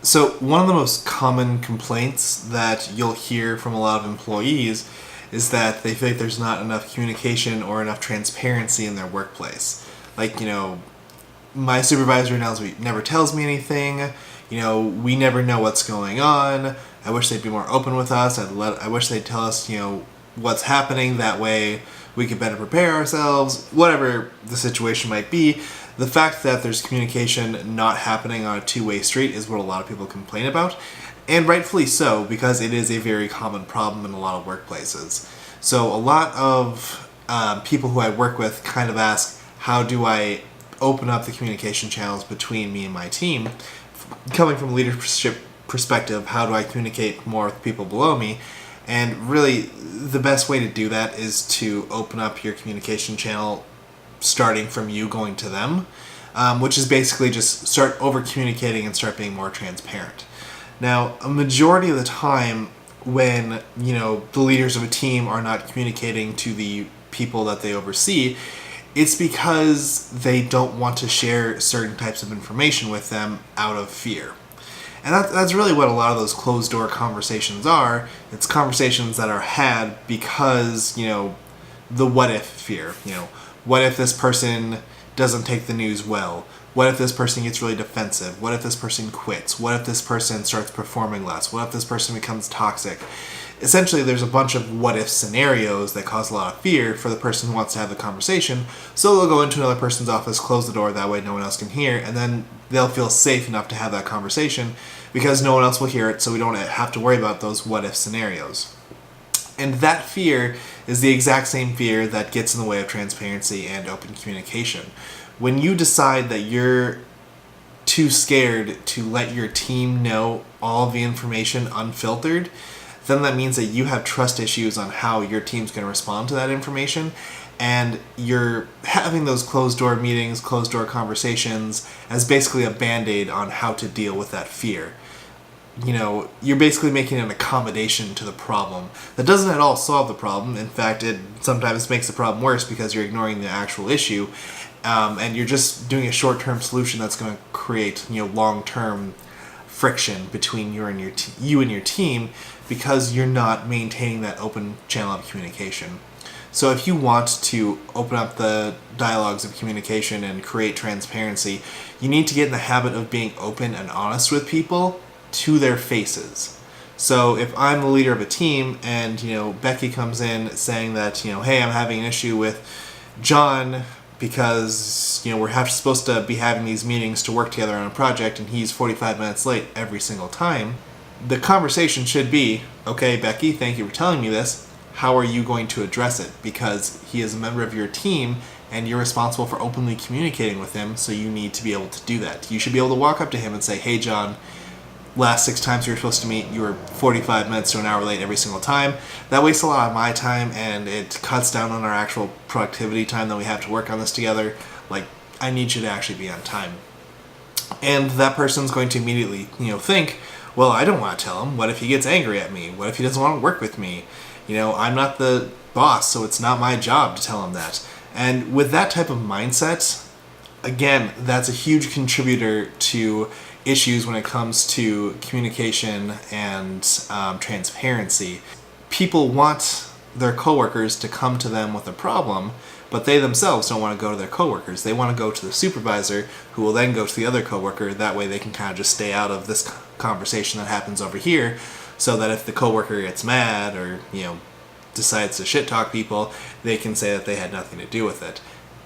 So, one of the most common complaints that you'll hear from a lot of employees is that they feel like there's not enough communication or enough transparency in their workplace. Like, my supervisor never tells me anything. We never know what's going on. I wish they'd be more open with us. I wish they'd tell us, what's happening. That way we could better prepare ourselves. Whatever the situation might be, the fact that there's communication not happening on a two-way street is what a lot of people complain about. And rightfully so, because it is a very common problem in a lot of workplaces. So a lot of people who I work with kind of ask, how do I open up the communication channels between me and my team? Coming from a leadership perspective, how do I communicate more with people below me? And really, the best way to do that is to open up your communication channel starting from you going to them, which is basically just start over communicating and start being more transparent. Now, a majority of the time when, the leaders of a team are not communicating to the people that they oversee, it's because they don't want to share certain types of information with them out of fear. And that's really what a lot of those closed door conversations are. It's conversations that are had because, the what if fear. What if this person doesn't take the news well? What if this person gets really defensive? What if this person quits? What if this person starts performing less? What if this person becomes toxic? Essentially, there's a bunch of what if scenarios that cause a lot of fear for the person who wants to have the conversation. So they'll go into another person's office, close the door, that way no one else can hear, and then they'll feel safe enough to have that conversation because no one else will hear it, so we don't have to worry about those what if scenarios. And that fear is the exact same fear that gets in the way of transparency and open communication. When you decide that you're too scared to let your team know all of the information unfiltered, then that means that you have trust issues on how your team's going to respond to that information, and you're having those closed-door meetings, closed-door conversations as basically a band-aid on how to deal with that fear. You're basically making an accommodation to the problem. That doesn't at all solve the problem. In fact, it sometimes makes the problem worse because you're ignoring the actual issue, and you're just doing a short-term solution that's going to create, long-term friction between you and your team because you're not maintaining that open channel of communication. So if you want to open up the dialogues of communication and create transparency, you need to get in the habit of being open and honest with people to their faces. So if I'm the leader of a team and, Becky comes in saying that, hey, I'm having an issue with John because, we're supposed to be having these meetings to work together on a project and he's 45 minutes late every single time, the conversation should be, okay, Becky, thank you for telling me this. How are you going to address it? Because he is a member of your team and you're responsible for openly communicating with him, so you need to be able to do that. You should be able to walk up to him and say, hey, John, last 6 times you were supposed to meet, you were 45 minutes to an hour late every single time. That wastes a lot of my time and it cuts down on our actual productivity time that we have to work on this together. I need you to actually be on time. And that person's going to immediately, think, well, I don't want to tell him. What if he gets angry at me? What if he doesn't want to work with me? I'm not the boss, so it's not my job to tell him that. And with that type of mindset, again, that's a huge contributor to issues when it comes to communication and transparency. People want their coworkers to come to them with a problem, but they themselves don't want to go to their coworkers. They want to go to the supervisor, who will then go to the other coworker. That way they can kind of just stay out of this conversation that happens over here, so that if the coworker gets mad or, decides to shit talk people, they can say that they had nothing to do with it.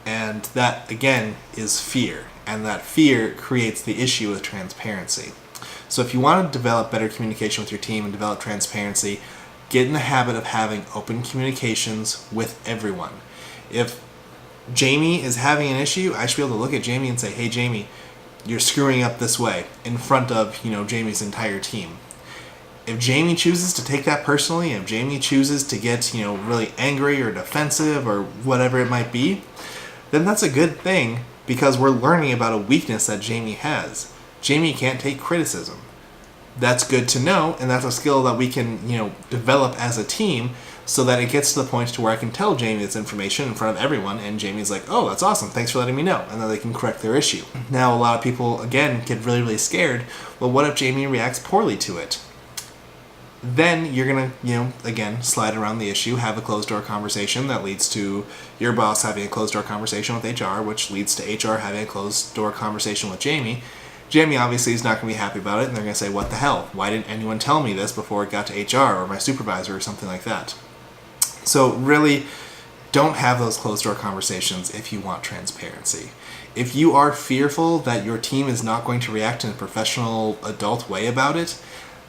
And that, again, is fear. And that fear creates the issue with transparency. So if you want to develop better communication with your team and develop transparency, get in the habit of having open communications with everyone. If Jamie is having an issue, I should be able to look at Jamie and say, hey, Jamie, you're screwing up this way, in front of, Jamie's entire team. If Jamie chooses to take that personally, if Jamie chooses to get, really angry or defensive or whatever it might be, then that's a good thing because we're learning about a weakness that Jamie has. Jamie can't take criticism. That's good to know, and that's a skill that we can, develop as a team so that it gets to the point to where I can tell Jamie this information in front of everyone, and Jamie's like, oh, that's awesome, thanks for letting me know, and then they can correct their issue. Now, a lot of people, again, get really, really scared. Well, what if Jamie reacts poorly to it? Then you're going to, again, slide around the issue, have a closed-door conversation that leads to your boss having a closed-door conversation with HR, which leads to HR having a closed-door conversation with Jamie. Jamie obviously is not going to be happy about it, and they're going to say, what the hell? Why didn't anyone tell me this before it got to HR or my supervisor or something like that? So really, don't have those closed-door conversations if you want transparency. If you are fearful that your team is not going to react in a professional, adult way about it,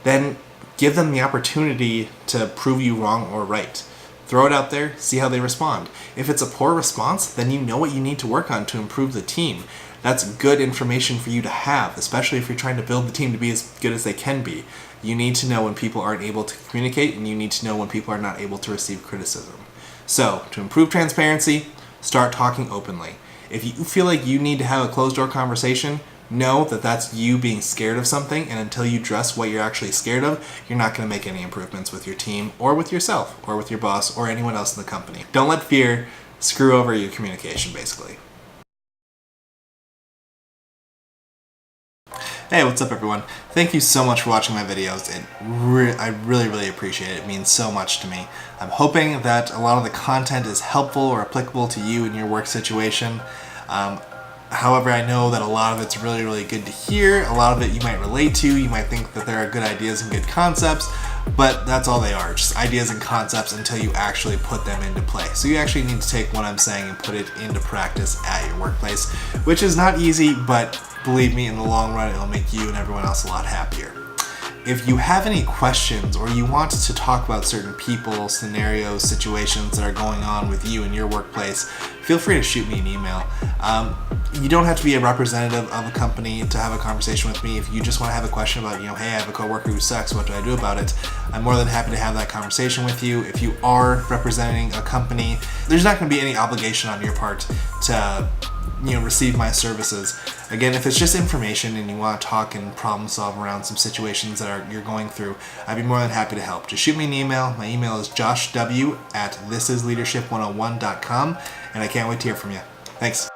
then give them the opportunity to prove you wrong or right. Throw it out there, see how they respond. If it's a poor response, then you know what you need to work on to improve the team. That's good information for you to have, especially if you're trying to build the team to be as good as they can be. You need to know when people aren't able to communicate, and you need to know when people are not able to receive criticism. So, to improve transparency, start talking openly. If you feel like you need to have a closed-door conversation, know that that's you being scared of something, and until you address what you're actually scared of, you're not going to make any improvements with your team, or with yourself, or with your boss, or anyone else in the company. Don't let fear screw over your communication, basically. Hey, what's up everyone? Thank you so much for watching my videos. I really, really appreciate it. It means so much to me. I'm hoping that a lot of the content is helpful or applicable to you in your work situation. However, I know that a lot of it's really, really good to hear. A lot of it you might relate to. You might think that there are good ideas and good concepts, but that's all they are, just ideas and concepts until you actually put them into play. So you actually need to take what I'm saying and put it into practice at your workplace, which is not easy, but believe me, in the long run, it'll make you and everyone else a lot happier. If you have any questions or you want to talk about certain people, scenarios, situations that are going on with you in your workplace, feel free to shoot me an email. You don't have to be a representative of a company to have a conversation with me. If you just want to have a question about, hey, I have a coworker who sucks, what do I do about it? I'm more than happy to have that conversation with you. If you are representing a company, there's not going to be any obligation on your part to receive my services. Again, if it's just information and you want to talk and problem solve around some situations that you're going through, I'd be more than happy to help. Just shoot me an email. My email is joshw@thisisleadership101.com, and I can't wait to hear from you. Thanks.